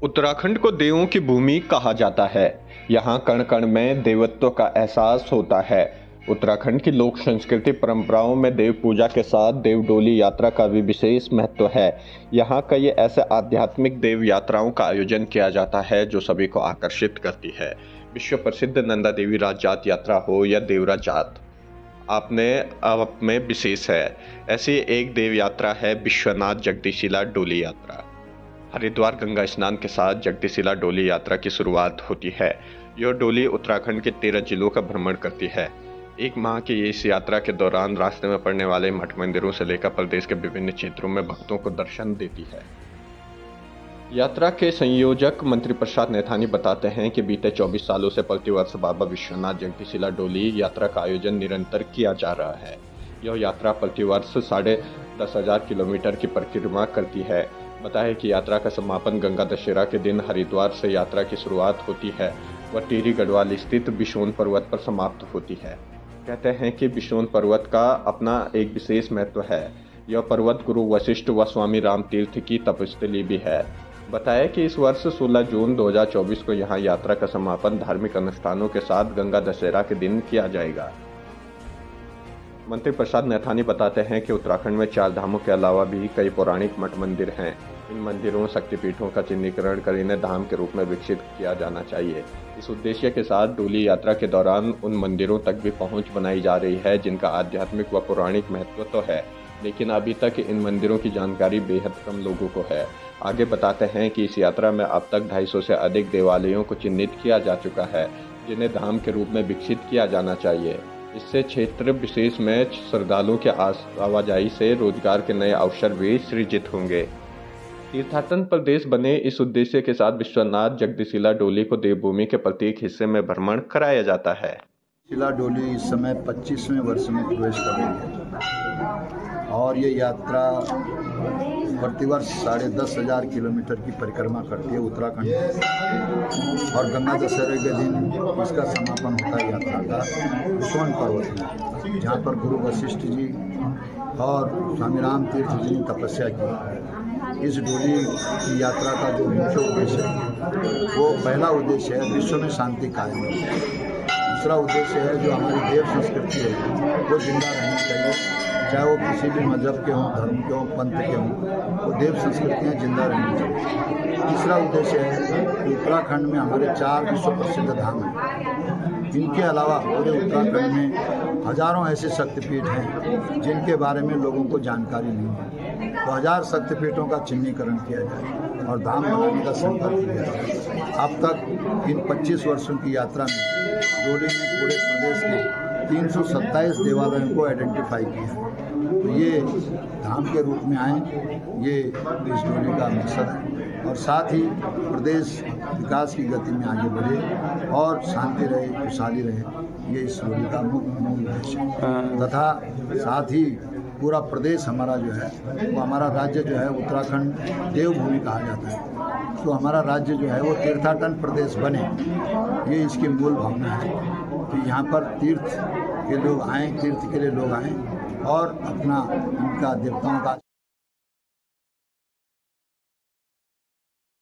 उत्तराखंड को देवों की भूमि कहा जाता है। यहाँ कण कण में देवत्व का एहसास होता है। उत्तराखंड की लोक संस्कृति परंपराओं में देव पूजा के साथ देव डोली यात्रा का भी विशेष महत्व है। यहाँ कई ऐसे आध्यात्मिक देव यात्राओं का आयोजन किया जाता है जो सभी को आकर्षित करती है। विश्व प्रसिद्ध नंदा देवी राजजात यात्रा हो या देवरा जात आप में विशेष है। ऐसी एक देव यात्रा है विश्वनाथ जगदीशिला डोली यात्रा। हरिद्वार गंगा स्नान के साथ जगदीशिला डोली यात्रा की शुरुआत होती है। यह डोली उत्तराखंड के 13 जिलों का भ्रमण करती है। एक माह की इस यात्रा के दौरान रास्ते में पड़ने वाले मठ मंदिरों से लेकर प्रदेश के विभिन्न क्षेत्रों में भक्तों को दर्शन देती है। यात्रा के संयोजक मंत्री प्रसाद नैथानी बताते हैं कि बीते 24 सालों से प्रतिवर्ष बाबा विश्वनाथ जगदीशिला डोली यात्रा का आयोजन निरंतर किया जा रहा है। यह यात्रा प्रतिवर्ष 10,500 किलोमीटर की परिक्रमा करती है। बताया कि यात्रा का समापन गंगा दशहरा के दिन हरिद्वार से यात्रा की शुरुआत होती है व टिहरी गढ़वाल स्थित बिशोन पर्वत पर समाप्त होती है। कहते हैं कि बिशोन पर्वत का अपना एक विशेष महत्व है। यह पर्वत गुरु वशिष्ठ व स्वामी राम तीर्थ की तपस्थली भी है। बताया कि इस वर्ष 16 जून 2024 को यहाँ यात्रा का समापन धार्मिक अनुष्ठानों के साथ गंगा दशहरा के दिन किया जाएगा। मंत्री प्रसाद नैथानी बताते हैं कि उत्तराखंड में 4 धामों के अलावा भी कई पौराणिक मठ मंदिर हैं। इन मंदिरों शक्तिपीठों का चिन्हीकरण कर इन्हें धाम के रूप में विकसित किया जाना चाहिए। इस उद्देश्य के साथ डोली यात्रा के दौरान उन मंदिरों तक भी पहुंच बनाई जा रही है जिनका आध्यात्मिक व पौराणिक महत्व तो है, लेकिन अभी तक इन मंदिरों की जानकारी बेहद कम लोगों को है। आगे बताते हैं कि इस यात्रा में अब तक 250 से अधिक देवालयों को चिन्हित किया जा चुका है जिन्हें धाम के रूप में विकसित किया जाना चाहिए। इससे क्षेत्र विशेष में श्रद्धालुओं के आवाजाही से रोजगार के नए अवसर भी सृजित होंगे। तीर्थाटन प्रदेश बने इस उद्देश्य के साथ विश्वनाथ जगदीशिला डोली को देवभूमि के प्रत्येक हिस्से में भ्रमण कराया जाता है। शिला डोली इस समय 25वें वर्ष में प्रवेश कर रही है और ये यात्रा प्रतिवर्ष 10,500 किलोमीटर की परिक्रमा करती है उत्तराखंड में और गंगा दशहरे के दिन इसका समापन होता है यात्रा का बिशोन पर्वत में, जहाँ पर गुरु वशिष्ठ जी और स्वामी राम तीर्थ जी ने तपस्या की। इस डोली की यात्रा का जो मुख्य उद्देश्य है वो पहला उद्देश्य है विश्व में शांति कायम। दूसरा उद्देश्य है जो हमारी देव संस्कृति है वो जिंदा रहनी चाहिए, चाहे वो किसी भी मजहब के हों, धर्म के हों, पंथ के हों, वो देव संस्कृतियाँ जिंदा रहनी चाहिए। तीसरा उद्देश्य है कि उत्तराखंड में हमारे 4 विश्व प्रसिद्ध धाम हैं। इनके अलावा पूरे उत्तराखंड में हजारों ऐसे शक्तिपीठ हैं जिनके बारे में लोगों को जानकारी नहीं है। तो 1000 शक्तिपीठों का चिन्हीकरण किया जाए और धाम बनाने का संकल्प लिया जाए। अब तक इन 25 वर्षों की यात्रा में डोली ने पूरे प्रदेश के 327 देवालयों को आइडेंटिफाई किया। तो ये धाम के रूप में आए, ये इस डोली का मकसद है और साथ ही प्रदेश विकास की गति में आगे बढ़े और शांति रहे, खुशहाली रहे, ये इस डोली का मूल उद्देश्य है। तथा साथ ही पूरा प्रदेश हमारा जो है वो हमारा राज्य जो है उत्तराखंड देवभूमि कहा जाता है। तो हमारा राज्य जो है वो तीर्थाटन प्रदेश बने, ये इसकी मूल भावना है कि यहाँ पर तीर्थ के लोग आएँ, तीर्थ के लिए लोग आएँ और अपना इनका देवताओं का